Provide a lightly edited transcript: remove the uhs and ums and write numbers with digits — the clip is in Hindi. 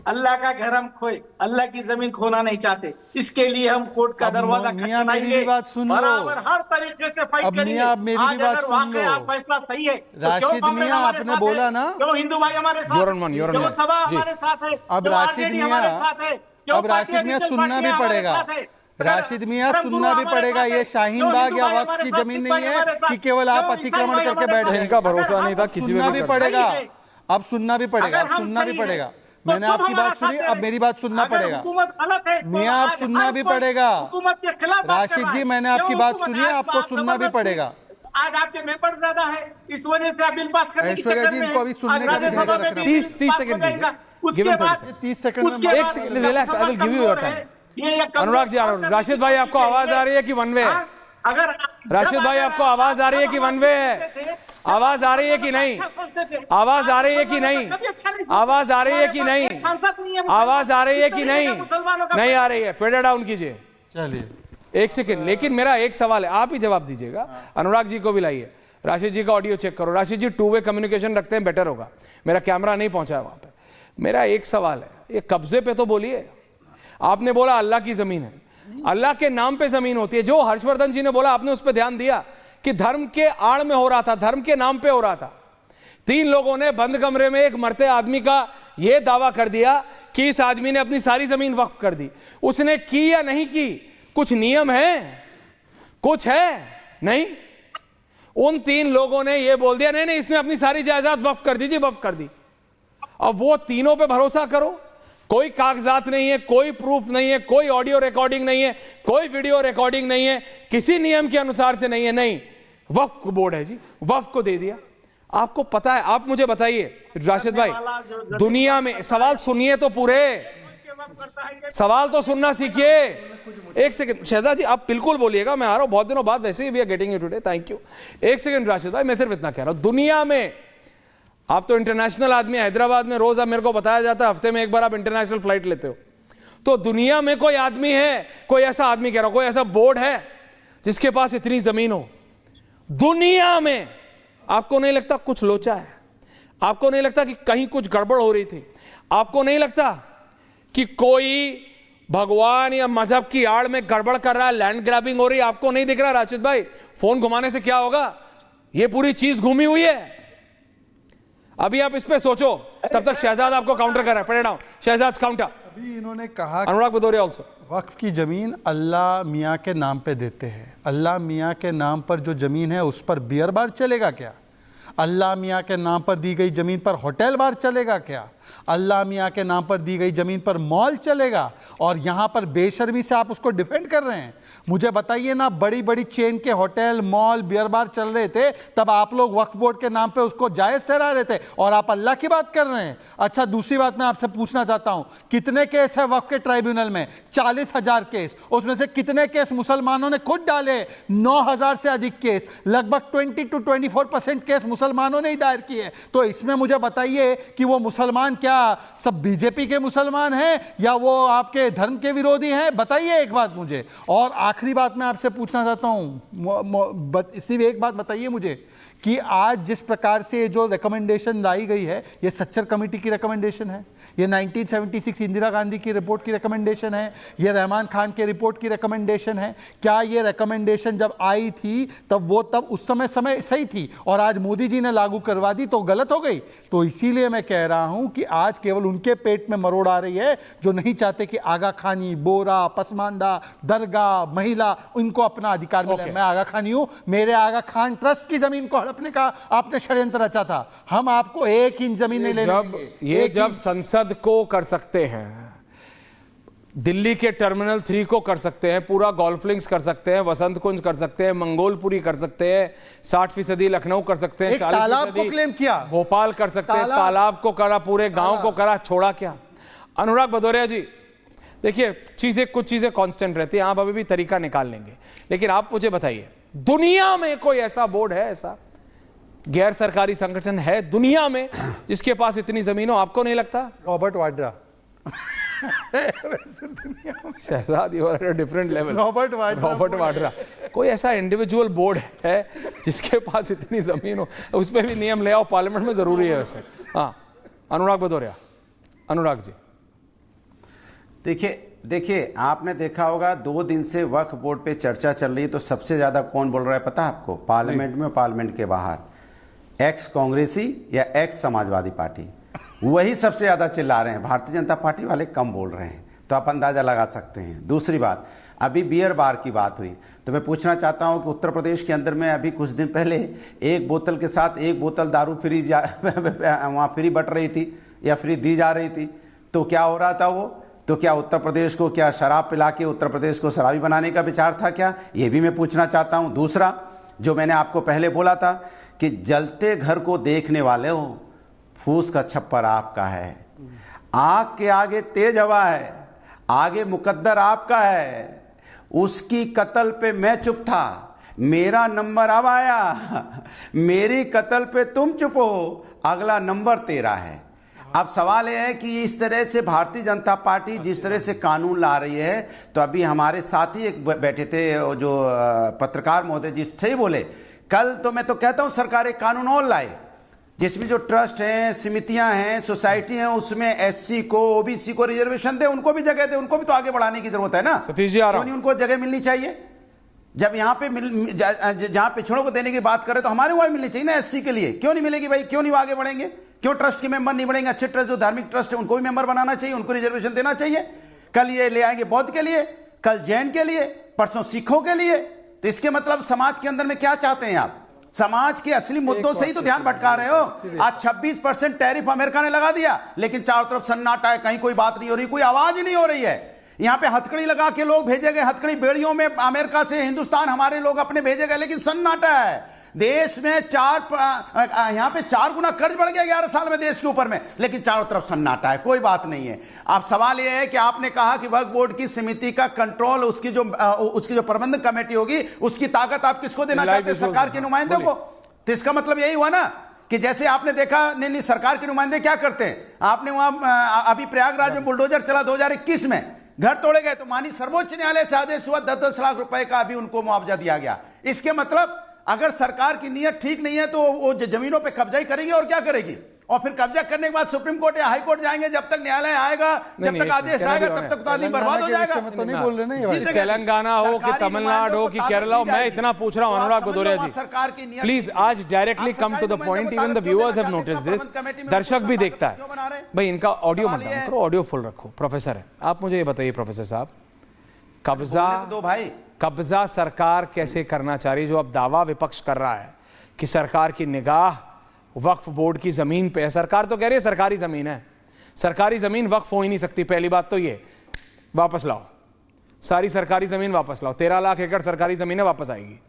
अल्लाह का घर हम खोए, अल्लाह की जमीन खोना नहीं चाहते। इसके लिए हम कोर्ट का दरवाजा मियां मेरी भी बात सुन लो, बराबर हर तरीके से फाइट अब करेंगे। मियां आप मेरी भी आज बात अगर सुन लो। वाकई फैसला सही है तो क्यों राशिद कांग्रेस मियां हमारे आपने साथ बोला है, ना, क्यों हिंदू भाई हमारे साथ, क्यों सभा हमारे साथ है, अब क्यों राशिद आरजेडी मियां, हमारे साथ है, क्यों अब राशिद मियां पार्टी सुनना भी हमारे पड़ेगा, साथ है, राशिद मियां धर्म गुरु सुनना भी हमारे पड़ेगा। साथ है, ये शाहीन क्यों बाग हिंदू या भाई वक्फ हमारे की साथ, जमीन सिख नहीं भाई हमारे है साथ, कि केवल आप क्यों ईसाई अतिक्रमण भाई करके हमारे बैठ साथ है। जाएंगे। इनका भरोसा अगर नहीं था हम किसी पे सुनना भी भी कर देंगे। पड़ेगा, सही है, अब सुनना भी पड़ेगा, अगर अब हम सुनना भी सही है पड़ेगा। तो मैंने तुम आपकी हमारा बात सुनी, साथ दे अब रहे। मेरी बात सुनना अगर पड़ेगा। हुकूमत गलत है तो मियां आप आज सुनना हर भी कोई पड़ेगा। हुकूमत के खिलाफ बात कर राशिद रहा है। जी मैंने क्यों आपकी बात हुकूमत सुनी है, आज आपको सुनना भी जबरदस्ती, पड़ेगा। आज आपके मेंबर ज्यादा है, इस वजह से आप बिल पास करने की ऐश्वर्या चक्कर जी में इनको है। अभी आज सुनने का भी धैर्य राज्यसभा में रखना भी पड़ेगा। बिल 30 पास हो सेकंड जाएगा। दीजिए, गिव उसके हिम 30 बाद सेकंड। 30 सेकंड में उसके मैं एक बाद second relax, I will give you कमजोर योर है। टाइम। ये अनुराग जी, राशिद भाई आपको आवाज आ रही है कि वन वे है? अगर राशिद भाई आपको आवाज आ रही है कि वन वे है? आवाज आ रही है कि नहीं? आवाज आ रही है कि नहीं? आवाज आ रही है कि नहीं? आवाज आ रही है कि नहीं? नहीं आ रही है, फेडर डाउन कीजिए। चलिए एक सेकंड, लेकिन मेरा एक सवाल है, आप ही जवाब दीजिएगा। अनुराग जी को भी लाइए, राशिद जी का ऑडियो चेक करो। राशिद जी 2 वे कम्युनिकेशन रखते हैं, बेटर होगा। मेरा कैमरा नहीं पहुंचा है वहां पे। मेरा एक सवाल है, ये कब्जे पे तो बोलिए। आपने बोला अल्लाह की जमीन है, अल्लाह के नाम पे जमीन होती है। जो हर्षवर्धन जी ने बोला, आपने उस पर ध्यान दिया कि धर्म के आड़ में हो रहा था, धर्म के नाम पे हो रहा था। 3 लोगों ने बंद कमरे में एक मरते आदमी का यह दावा कर दिया कि इस आदमी ने अपनी सारी जमीन वक्फ कर दी। उसने की या नहीं की? कुछ नियम है, कुछ है नहीं? उन 3 लोगों ने यह बोल दिया नहीं नहीं, इसने अपनी सारी जायदाद वक्फ कर दी जी, वक्फ कर दी। अब वो तीनों पे भरोसा करो, कोई कागजात नहीं है, कोई प्रूफ नहीं है, कोई ऑडियो रिकॉर्डिंग नहीं है, कोई वीडियो रिकॉर्डिंग नहीं है, किसी नियम के अनुसार से नहीं है। नहीं, वक्फ बोर्ड है जी, वक्फ को दे दिया। आपको पता है? आप मुझे बताइए राशिद भाई, दुनिया में, सवाल सुनिए तो पूरे, सवाल तो सुनना सीखिए। एक सेकंड शहजाद जी, आप बिल्कुल बोलिएगा, मैं आ रहा हूं बहुत दिनों बाद, वैसे ही we are getting you today, thank you. एक सेकंड राशिद भाई, मैं सिर्फ इतना कह रहा हूं, दुनिया में आप तो इंटरनेशनल आदमी, हैदराबाद में रोज आप मेरे को बताया जाता है हफ्ते में एक बार आप इंटरनेशनल फ्लाइट लेते हो, तो दुनिया में कोई आदमी है, कोई ऐसा आदमी कह रहा हूं, कोई ऐसा बोर्ड है जिसके पास इतनी जमीन हो दुनिया में? आपको नहीं लगता कुछ लोचा है? आपको नहीं लगता कि कहीं कुछ गड़बड़ हो रही थी? आपको नहीं लगता कि कोई भगवान या मजहब की आड़ में गड़बड़ कर रहा है, लैंड ग्रैबिंग हो रही है? आपको नहीं दिख रहा राशिद भाई? फोन घुमाने से क्या होगा? ये पूरी चीज घूमी हुई है। अभी आप इस पे सोचो, तब तक शहजाद आपको काउंटर कर रहा है। पढ़े डाउन शहजाद काउंटर। अभी इन्होंने कहा अनुराग भदौरिया ऑल्सो, वक्फ की जमीन अल्लाह मियाँ के नाम पे देते हैं। अल्लाह मियाँ के नाम पर जो जमीन है उस पर बियर बार चलेगा क्या? अल्लाह मियाँ के नाम पर दी गई जमीन पर होटल बार चलेगा क्या? अल्लाह मियाँ के नाम पर दी गई जमीन पर मॉल चलेगा? और यहाँ पर बेशर्मी से आप उसको डिफेंड कर रहे हैं। मुझे बताइए ना, बड़ी बड़ी चेन के होटल, मॉल, बियर बार चल रहे थे, तब आप लोग वक्फ बोर्ड के नाम पे उसको जायज़ ठहरा रहे थे, और आप अल्लाह की बात कर रहे हैं। अच्छा, दूसरी बात मैं आपसे पूछना चाहता हूँ, कितने केस है वक्फ के ट्राइब्यूनल में? 40,000 केस। उसमें से कितने केस मुसलमानों ने खुद डाले? 9,000 से अधिक केस, लगभग 20 to 24% केस मुसलमानों ने ही दायर किए। तो इसमें मुझे बताइए कि वो मुसलमान क्या सब बीजेपी के मुसलमान हैं या वो आपके धर्म के विरोधी हैं? बताइए एक बात मुझे। और आखिरी बात मैं आपसे पूछना चाहता हूं, सिर्फ एक बात बताइए मुझे कि आज जिस प्रकार से जो रिकमेंडेशन लाई गई है, ये सच्चर कमेटी की रिकमेंडेशन है, ये 1976 इंदिरा गांधी की रिपोर्ट की रिकमेंडेशन है, ये रहमान खान के रिपोर्ट की रिकमेंडेशन है। क्या ये रिकमेंडेशन जब आई थी तब उस समय सही थी और आज मोदी जी ने लागू करवा दी तो गलत हो गई? तो इसीलिए मैं कह रहा हूं कि आज केवल उनके पेट में मरोड़ आ रही है जो नहीं चाहते कि आगा खानी, बोरा, पसमानदा, दरगाह, महिला, इनको अपना अधिकार मिले। मैं आगा खानी हूं, मेरे आगा खान ट्रस्ट की जमीन को हड़पने का आपने षड्यंत्र रचा था। हम आपको 1 इंच जमीन नहीं लेने देंगे। जब संसद को कर सकते हैं, दिल्ली के टर्मिनल 3 को कर सकते हैं, पूरा गोल्फ लिंक्स कर सकते हैं, वसंत कुंज कर सकते हैं, मंगोलपुरी कर सकते हैं, 60% लखनऊ कर सकते हैं, 40% भोपाल कर सकते हैं, तालाब को करा, पूरे गांव को करा, छोड़ा क्या? अनुराग भदौरिया जी, देखिए कुछ चीजें कांस्टेंट रहती है, आप अभी भी तरीका निकाल लेंगे, लेकिन आप मुझे बताइए, दुनिया में कोई ऐसा बोर्ड है, ऐसा गैर सरकारी संगठन है दुनिया में जिसके पास इतनी जमीन हो? आपको नहीं लगता? Robert Vadra. Shahzad, you are at a different level. Robert Vadra कोई ऐसा इंडिविजुअल बोर्ड है जिसके पास इतनी जमीन हो? उस पर भी नियम ले आओ, पार्लियामेंट में जरूरी है वैसे। हाँ, अनुराग भदौरिया। अनुराग जी, देखिए आपने देखा होगा 2 दिन से वक्फ बोर्ड पे चर्चा चल रही है, तो सबसे ज्यादा कौन बोल रहा है पता है आपको? पार्लियामेंट में, पार्लियामेंट के बाहर एक्स कांग्रेसी या एक्स समाजवादी पार्टी, वही सबसे ज्यादा चिल्ला रहे हैं। भारतीय जनता पार्टी वाले कम बोल रहे हैं, तो आप अंदाजा लगा सकते हैं। दूसरी बात, अभी बियर बार की बात हुई, तो मैं पूछना चाहता हूं कि उत्तर प्रदेश के अंदर में अभी कुछ दिन पहले 1 बोतल के साथ 1 बोतल दारू फ्री वहाँ फ्री बट रही थी या फ्री दी जा रही थी, तो क्या हो रहा था वो? तो क्या उत्तर प्रदेश को क्या शराब पिला के उत्तर प्रदेश को शराबी बनाने का विचार था क्या? ये भी मैं पूछना चाहता हूं। दूसरा, जो मैंने आपको पहले बोला था कि जलते घर को देखने वाले हो, फूस का छप्पर आपका है, आग के आगे तेज हवा है, आगे मुकद्दर आपका है। उसकी कत्ल पे मैं चुप था, मेरा नंबर अब आया, मेरी कत्ल पे तुम चुप हो, अगला नंबर तेरा है। अब सवाल यह है कि इस तरह से भारतीय जनता पार्टी जिस तरह से कानून ला रही है, तो अभी हमारे साथ ही एक बैठे थे जो पत्रकार महोदय जी थे, बोले कल तो मैं तो कहता हूं सरकार एक कानून और लाए जिसमें जो ट्रस्ट हैं, समितियां हैं, सोसाइटी हैं, उसमें एससी को, ओबीसी को रिजर्वेशन दे, उनको भी जगह दे, उनको भी तो आगे बढ़ाने की जरूरत है ना। सतीश जी आ रहा क्यों नहीं उनको जगह मिलनी चाहिए? जब यहाँ पे जहां पिछड़ों को देने की बात करें तो हमारे वहां मिलनी चाहिए ना एससी के लिए। क्यों नहीं मिलेगी भाई? क्यों नहीं वो आगे बढ़ेंगे? क्यों ट्रस्ट के मेंबर नहीं बढ़ेंगे? अच्छे ट्रस्ट जो धार्मिक ट्रस्ट है उनको भी मेंबर बनाना चाहिए, उनको रिजर्वेशन देना चाहिए। कल ये ले आएंगे बौद्ध के लिए, कल जैन के लिए, परसों सिखों के लिए। तो इसके मतलब समाज के अंदर में क्या चाहते हैं आप? समाज के असली मुद्दों से ही तो ध्यान भटका रहे हो। आज 26% टैरिफ अमेरिका ने लगा दिया, लेकिन चारों तरफ सन्नाटा है, कहीं कोई बात नहीं हो रही, कोई आवाज ही नहीं हो रही है। यहां पे हथकड़ी लगा के लोग भेजे गए, हथकड़ी बेड़ियों में अमेरिका से हिंदुस्तान हमारे लोग अपने भेजे गए, लेकिन सन्नाटा है। देश में यहां पे 4 गुना कर्ज बढ़ गया 11 साल में देश के ऊपर में, लेकिन चारों तरफ सन्नाटा है, कोई बात नहीं है। अब सवाल यह है कि आपने कहा कि वक्फ बोर्ड की समिति का कंट्रोल, उसकी जो प्रबंधक कमेटी होगी, उसकी ताकत आप किसको देना चाहते हैं? सरकार के नुमाइंदों को। तो इसका मतलब यही हुआ ना कि जैसे आपने देखा, नहीं सरकार के नुमाइंदे क्या करते हैं, आपने वहां अभी प्रयागराज में बुलडोजर चला 2021 में, घर तोड़े गए, तो माननीय सर्वोच्च न्यायालय से आदेश हुआ, 10-10 लाख रुपए का अभी उनको मुआवजा दिया गया। इसके मतलब अगर सरकार की नीयत ठीक नहीं है तो वो जमीनों पे कब्जा ही करेगी, और क्या करेगी? और फिर कब्जा करने के बाद सुप्रीम कोर्ट या हाई कोर्ट जाएंगे, जब तक न्यायालय आएगा, जब तक आदेश आएगा, तब तक तो आदमी बर्बाद हो जाएगा। तो नहीं बोल रहे ना ये भाई। तेलंगाना हो कि तमिलनाडु हो कि केरला हो, मैं इतना पूछ रहा हूं अनुराग भदौरिया जी, प्लीज आज directly come to the point. Even the viewers have notice this, दर्शक भी देखता है भाई, इनका ऑडियो मत डाउन करो, ऑडियो फुल रखो। प्रोफेसर है, आप मुझे ये बताइए प्रोफेसर साहब, कब्जा सरकार कैसे करना चाह रही है? जो अब दावा विपक्ष कर रहा है कि सरकार की निगाह वक्फ बोर्ड की जमीन पे है। सरकार तो कह रही है सरकारी जमीन है, सरकारी जमीन वक्फ हो ही नहीं सकती। पहली बात तो ये, वापस लाओ सारी सरकारी जमीन, वापस लाओ। 13 लाख एकड़ सरकारी जमीन है, वापस आएगी।